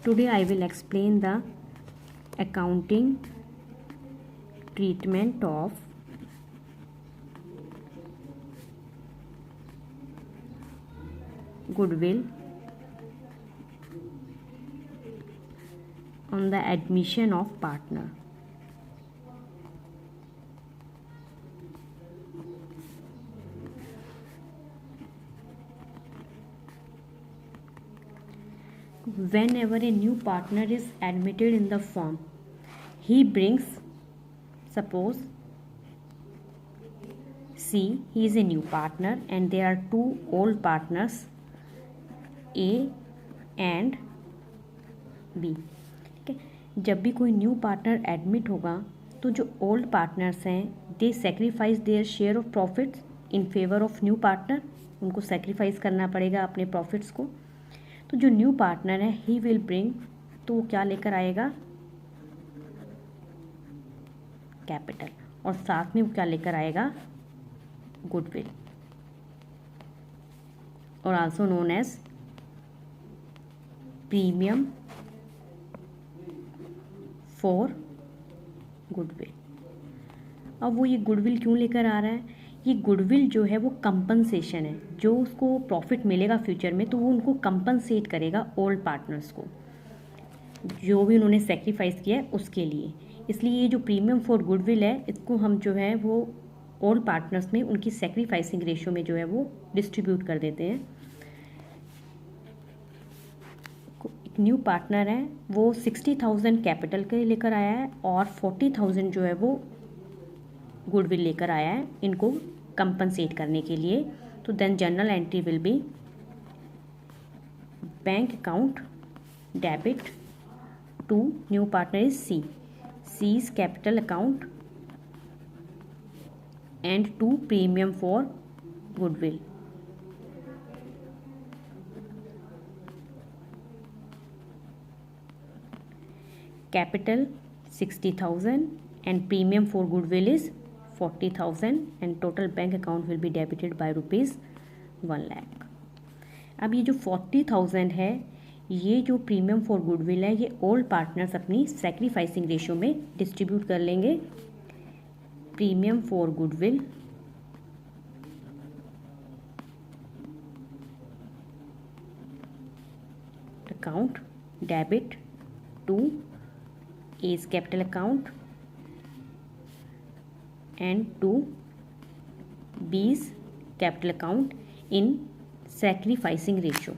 Today I will explain the accounting treatment of goodwill on the admission of partner. Whenever a new partner is admitted in the firm, he brings, suppose C, he is a new partner and there are two old partners A and B. ठीक है, जब भी कोई new partner admit होगा तो जो old partners हैं दे sacrifice their share of profits in favour of new partner, उनको सेक्रीफाइस करना पड़ेगा अपने प्रॉफिट्स को। तो जो न्यू पार्टनर है ही विल ब्रिंग, तो वो क्या लेकर आएगा, कैपिटल, और साथ में वो क्या लेकर आएगा, गुडविल, और also known as premium for goodwill. अब वो ये गुडविल क्यों लेकर आ रहा है, ये गुडविल जो है वो कंपनसेशन है, जो उसको प्रॉफिट मिलेगा फ्यूचर में तो वो उनको कंपनसेट करेगा ओल्ड पार्टनर्स को, जो भी उन्होंने सेक्रीफाइस किया है उसके लिए। इसलिए ये जो प्रीमियम फॉर गुडविल है इसको हम जो है वो ओल्ड पार्टनर्स में उनकी सेक्रीफाइसिंग रेशियो में जो है वो डिस्ट्रीब्यूट कर देते हैं। एक न्यू पार्टनर है वो 60,000 कैपिटल के लेकर आया है और 40,000 जो है वो गुडविल लेकर आया है इनको कंपनसेट करने के लिए। तो then journal entry will be bank account debit to new partner is C, C's capital account and to premium for goodwill. Capital 60,000 and premium for goodwill is 40,000 and total bank account will be debited by rupees 1 lakh। अब ये जो 40,000 है ये जो premium for goodwill है ये old partners अपनी sacrificing ratio में डिस्ट्रीब्यूट कर लेंगे। Premium for goodwill account debit to A's capital account and to B's capital account in sacrificing ratio।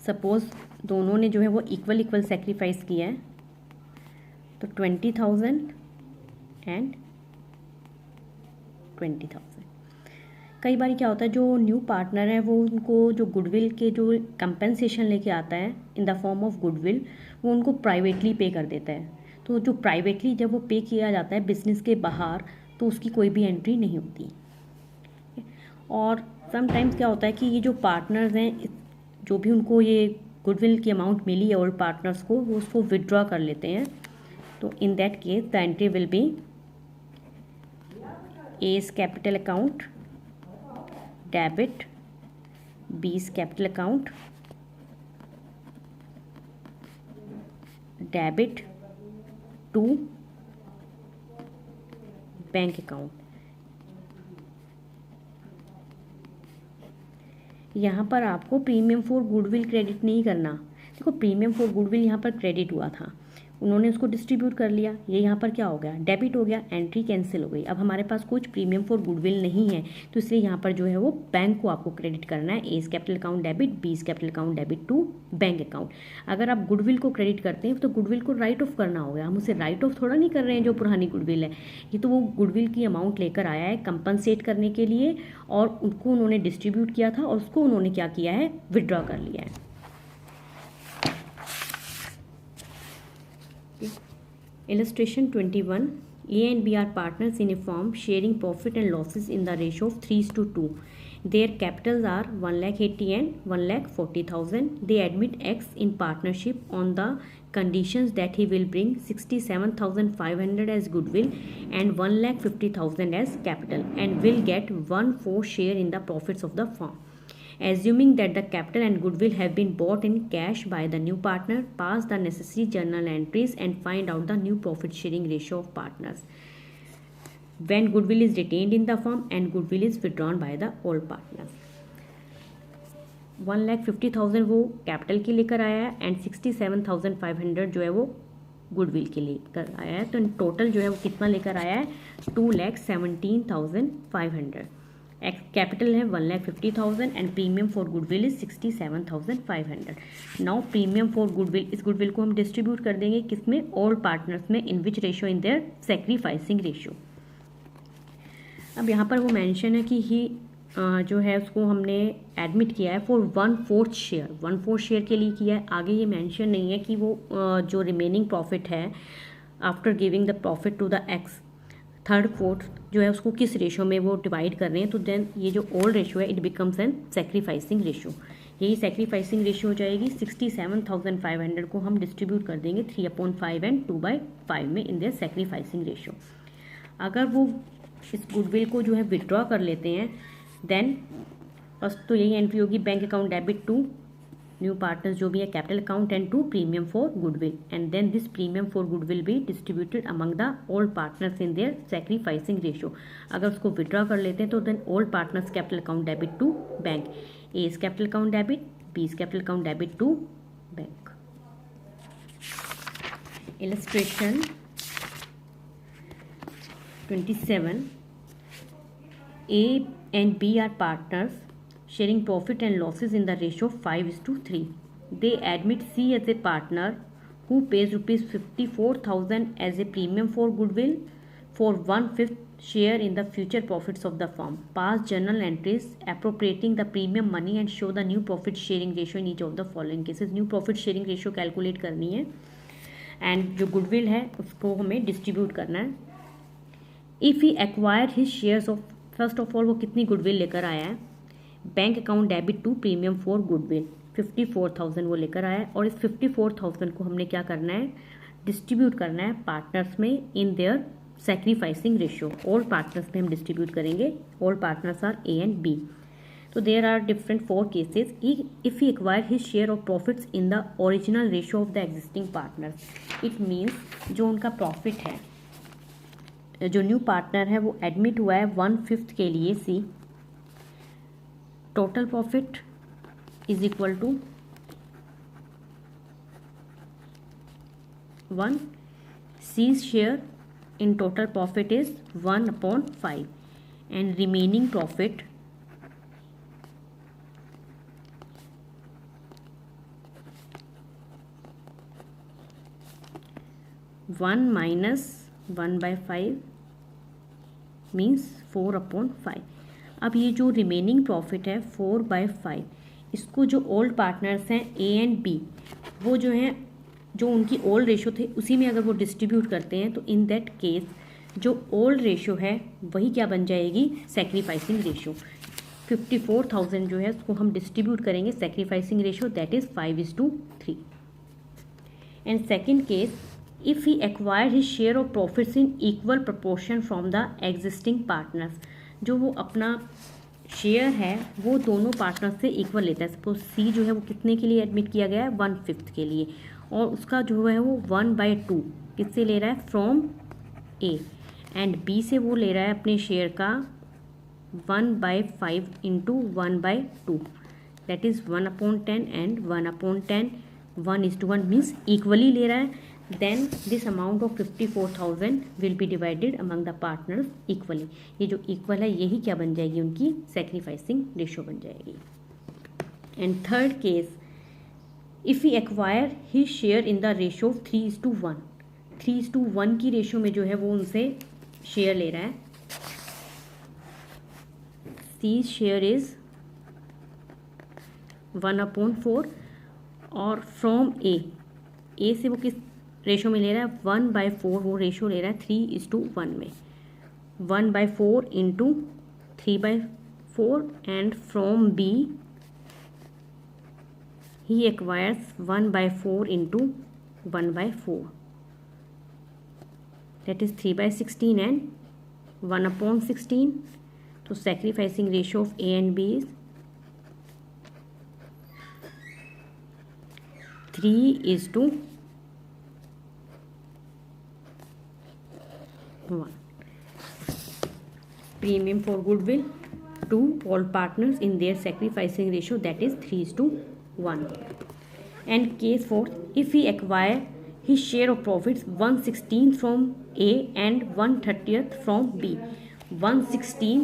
Suppose दोनों ने जो है वो इक्वल सेक्रीफाइस किया है तो 20,000 एंड 20,000। कई बार क्या होता है जो न्यू पार्टनर है वो उनको जो गुडविल के जो कंपेंसेशन लेके आता है in the form of goodwill वो उनको प्राइवेटली पे कर देता है। तो जो प्राइवेटली जब वो पे किया जाता है बिजनेस के बाहर तो उसकी कोई भी एंट्री नहीं होती। और समटाइम्स क्या होता है कि ये जो पार्टनर्स हैं जो भी उनको ये गुडविल की अमाउंट मिली है और पार्टनर्स को वो उसको विड्रॉ कर लेते हैं। तो in that case the entry will be A's capital account debit B's capital account debit to bank account. यहाँ पर आपको प्रीमियम फॉर गुडविल क्रेडिट नहीं करना। देखो प्रीमियम फॉर गुडविल यहाँ पर क्रेडिट हुआ था, उन्होंने उसको डिस्ट्रीब्यूट कर लिया, ये यहाँ पर क्या हो गया, डेबिट हो गया, एंट्री कैंसिल हो गई। अब हमारे पास कुछ प्रीमियम फॉर गुडविल नहीं है तो इसलिए यहाँ पर जो है वो बैंक को आपको क्रेडिट करना है। A's capital account debit, B's capital account debit to bank account. अगर आप गुडविल को क्रेडिट करते हैं तो गुडविल को राइट ऑफ करना होगा। हम उसे राइट ऑफ थोड़ा नहीं कर रहे हैं जो पुरानी गुडविल है, ये तो वो गुडविल की अमाउंट लेकर आया है कंपनसेट करने के लिए और उनको उन्होंने डिस्ट्रीब्यूट किया था और उसको उन्होंने क्या किया है, विड्रॉ कर लिया है। Illustration 21, A and B are partners in a firm sharing profit and losses in the ratio of 3:2. Their capitals are 1,80,000 and 1,40,000. They admit X in partnership on the conditions that he will bring 67,500 as goodwill and 1,50,000 as capital and will get 1/4 share in the profits of the firm. Assuming that the capital and goodwill have been bought in cash by the new partner, pass the necessary journal entries and find out the new profit sharing ratio of partners when goodwill is retained in the firm and goodwill is withdrawn by the old partners. 1,50,000 वो capital के लेकर आया है and 67,500 जो है वो goodwill के लेकर आया है, तो टोटल जो है वो कितना लेकर आया है 2,17,500. कैपिटल है 1,50,000 and premium for goodwill is 67,500. Now premium for goodwill, इस गुडविल को हम डिस्ट्रीब्यूट कर देंगे किसमें, ऑल पार्टनर्स में, in which ratio, in their sacrificing ratio. अब यहाँ पर वो मेंशन है कि ही जो है उसको हमने एडमिट किया है फॉर 1/4 शेयर. 1/4 शेयर के लिए किया है. आगे ये मेंशन नहीं है कि वो जो रिमेनिंग प्रॉफिट है after giving the profit to the X, third fourth जो है उसको किस रेशो में वो डिवाइड कर रहे हैं. तो देन ये जो ओल्ड रेशो है it becomes N sacrificing ratio. यही सेक्रीफाइसिंग रेशो हो जाएगी. 67,500 को हम डिस्ट्रीब्यूट कर देंगे 3/5 एंड 2/5 में इन देयर सेक्रीफाइसिंग रेशो. अगर वो इस गुडविल को जो है विड्रॉ कर लेते हैं देन फर्स्ट तो यही एंट्री होगी, bank account debit to new partners जो भी है capital account and to premium for goodwill, and then this premium for goodwill be distributed among the old partners in their sacrificing ratio. अगर उसको withdraw कर लेते हैं तो then old partners capital account debit to bank, A is capital account debit, B is capital account debit to bank. Illustration 27. A and B are partners sharing profit and losses in the ratio of 5:3. They admit C as a partner who pays rupees 54,000 as a premium for goodwill for 1/5 share in the future profits of the firm. Pass journal entries appropriating the premium money and show the new profit sharing ratio in each of the following cases. New profit sharing ratio calculate करनी है and जो goodwill है उसको हमें distribute करना है. If he acquire his shares of, first of all वो कितनी गुडविल लेकर आया है, bank account debit to premium for goodwill 54,000 वो लेकर आया है और इस 54,000 को हमने क्या करना है, डिस्ट्रीब्यूट करना है पार्टनर्स में in their sacrificing ratio. All partners में हम डिस्ट्रीब्यूट करेंगे. All partners are A and B. तो there are different 4 cases. If he acquire his share of profits in the original ratio of the existing partners, it means जो उनका profit है, जो new partner है वो admit हुआ है 1/5 के लिए C, total profit is equal to 1, C share in total profit is 1/5 and remaining profit one minus 1/5 means 4/5. अब ये जो रिमेनिंग प्रॉफिट है 4/5, इसको जो ओल्ड पार्टनर्स हैं ए एंड बी, वो जो हैं जो उनकी ओल्ड रेशो थे उसी में अगर वो डिस्ट्रीब्यूट करते हैं तो इन दैट केस जो ओल्ड रेशो है वही क्या बन जाएगी, सेक्रीफाइसिंग रेशो. 54,000 जो है उसको हम डिस्ट्रीब्यूट करेंगे sacrificing ratio, that is 5:3. And second case, if he acquired his share of profits in equal proportion from the existing partners, जो वो अपना शेयर है वो दोनों पार्टनर से इक्वल लेता है. सपोज सी जो है वो कितने के लिए एडमिट किया गया है, 1/5 के लिए, और उसका जो है वो 1/2 किससे ले रहा है, फ्रॉम ए, एंड बी से वो ले रहा है अपने शेयर का 1/5 into 1/2, that is 1/10 and 1/10, 1:1 means equally ले रहा है. then this amount of 54,000 will be divided among the partners equally. ये जो equal है यही क्या बन जाएगी, उनकी sacrificing ratio बन जाएगी. and third case, if he acquire his share in the ratio of 3:1, 3:1 की रेशियो में जो है वो उनसे शेयर ले रहा है. C शेयर इज 1/4 और फ्रॉम ए से वो किस रेशो में ले रहा है 1/4, वो रेशो ले रहा है 3:1 में। 1/4 into 3/4 and from B he acquires 1/4 into 1/4, that is 3/16 and 1/16. तो sacrificing ratio of A and B is 3:1. Premium for goodwill to all partners in their sacrificing ratio, that is 3:1. And case 4, if he acquire his share of profits 1/16 from A and 1/30 from B. 1/16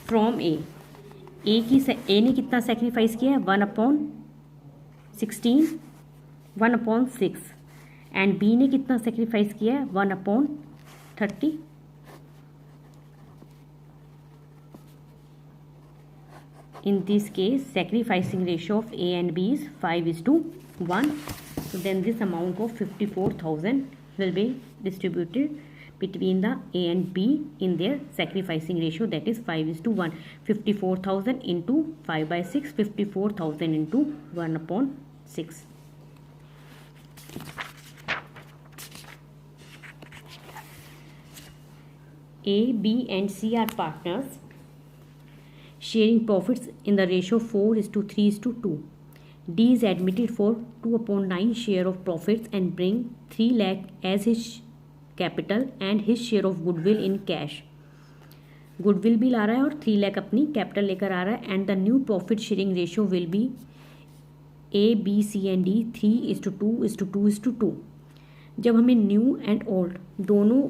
from ए ने कितना sacrifice किया है 1/16, 1/6, and B ने कितना sacrifice किया है 1/30. In this case, sacrificing ratio of A and B is 5:1. So then this amount of 54,000 will be distributed between the A and B in their sacrificing ratio, that is 5:1. 54,000 into 5/6, 54,000 into 1/6. A, B and C are partners sharing profits in the ratio 4:3:2. D is admitted for 2/9 share of profits and bring 3 lakh as his capital and his share of goodwill in cash. Goodwill भी ला रहा है और 3 लाख अपनी capital लेकर आ रहा है, and the new profit sharing ratio will be A, B, C and D 3:2:2. जब हमें न्यू एंड ओल्ड दोनों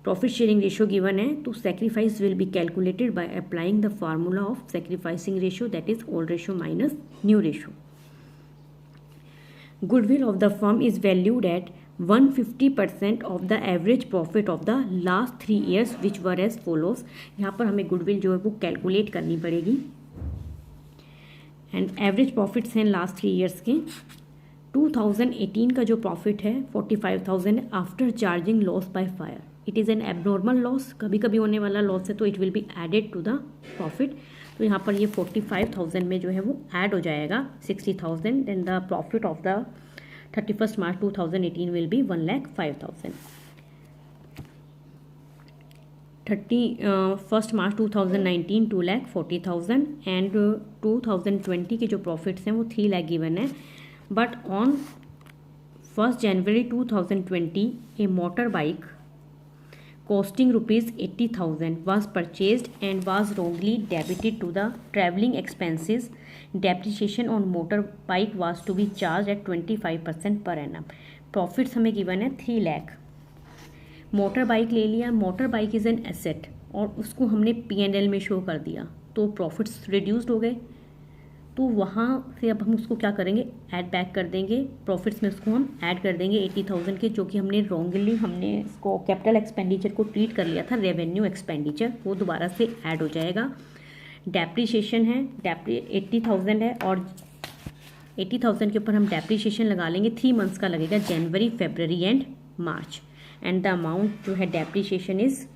प्रॉफिट शेयरिंग रेशियो गिवन है तो sacrifice will be calculated by applying the formula of sacrificing ratio, that is old ratio minus new ratio. Goodwill of the firm is valued at 150% of the average profit of the last 3 years which were as follows. यहाँ पर हमें goodwill जो है वो calculate करनी पड़ेगी, and average profits हैं last 3 years के. 2018 का जो प्रॉफिट है 45,000 after charging loss by fire. It is an abnormal loss, कभी कभी होने वाला लॉस है, तो it will be added to the profit. तो यहाँ पर ये 45,000 में जो है वो ऐड हो जाएगा 60,000. Then the profit of the 31st March 2018 will be 1,05,000. 31st March 2019 2,40,000 and 2020 के जो प्रॉफिट्स हैं वो 3 लाख गिवन है. But on 1st January 2020 A motor bike costing ₹80,000 was purchased and was wrongly debited to the travelling expenses. Depreciation on motorbike was to be charged at 25% per annum. Profits हमें given है 3 lakh. Motor bike ले लिया, motor bike is an asset और उसको हमने P&L में show कर दिया, तो प्रॉफिट्स रिड्यूस्ड हो गए. तो वहाँ से अब हम उसको क्या करेंगे, ऐड बैक कर देंगे प्रॉफिट्स में, उसको हम ऐड कर देंगे 80,000 के, जो कि हमने रॉन्गली हमने इसको कैपिटल एक्सपेंडिचर को ट्रीट कर लिया था रेवेन्यू एक्सपेंडिचर, वो दोबारा से ऐड हो जाएगा. डेप्रीशिएशन है 80,000 है और 80,000 के ऊपर हम डेप्रीशिएशन लगा लेंगे, 3 मंथ्स का लगेगा, जनवरी, फरवरी एंड मार्च. एंड द अमाउंट जो है depreciation is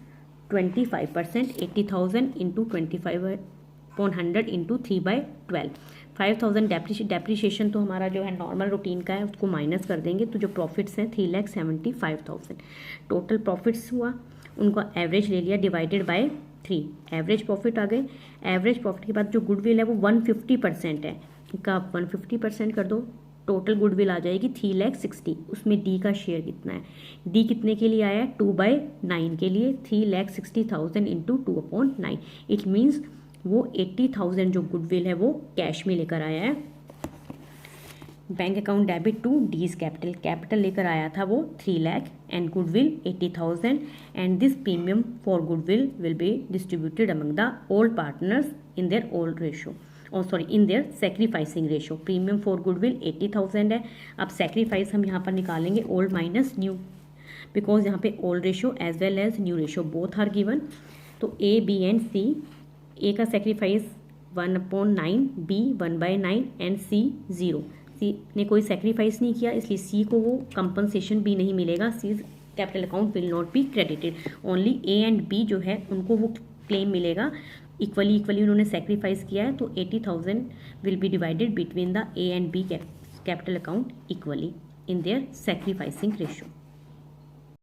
25%. 80,000 into 25/100 into 3/12. 5,000 depreciation तो हमारा जो है नॉर्मल रूटीन का है, उसको माइनस कर देंगे, तो जो प्रॉफिट्स हैं 3,75,000. टोटल प्रॉफिट्स हुआ, उनका एवरेज ले लिया डिवाइडेड बाय 3, एवरेज प्रॉफिट आ गए. एवरेज प्रॉफिट के बाद जो गुडविल है वो 150% है, इनका आप 150% कर दो, टोटल गुडविल आ जाएगी 3,60,000. उसमें डी का शेयर कितना है, डी कितने के लिए आया है 2/9 के लिए, 3,60,000 इंटू 2/9. इट मीन्स वो 80,000 जो गुडविल है वो कैश में लेकर आया है. Bank account debit to D's capital, capital लेकर आया था वो 3 lakh and goodwill 80,000, and this premium for goodwill will be distributed among the old partners in their old ratio, in their sacrificing ratio. Premium for goodwill 80,000 है. अब sacrifice हम यहाँ पर निकालेंगे ओल्ड माइनस न्यू, बिकॉज यहाँ पे old ratio as well as new ratio both are given. तो A, B and C, A का sacrifice 1/9, B 1/9 and C 0. C ने कोई सेक्रीफाइस नहीं किया, इसलिए सी को वो कंपनसेशन भी नहीं मिलेगा। C capital account will not be credited. Only A and B जो है उनको वो क्लेम मिलेगा। इक्वली उन्होंने सेक्रीफाइस किया है, तो 80,000 will be divided between the A and B capital account equally in their sacrificing ratio.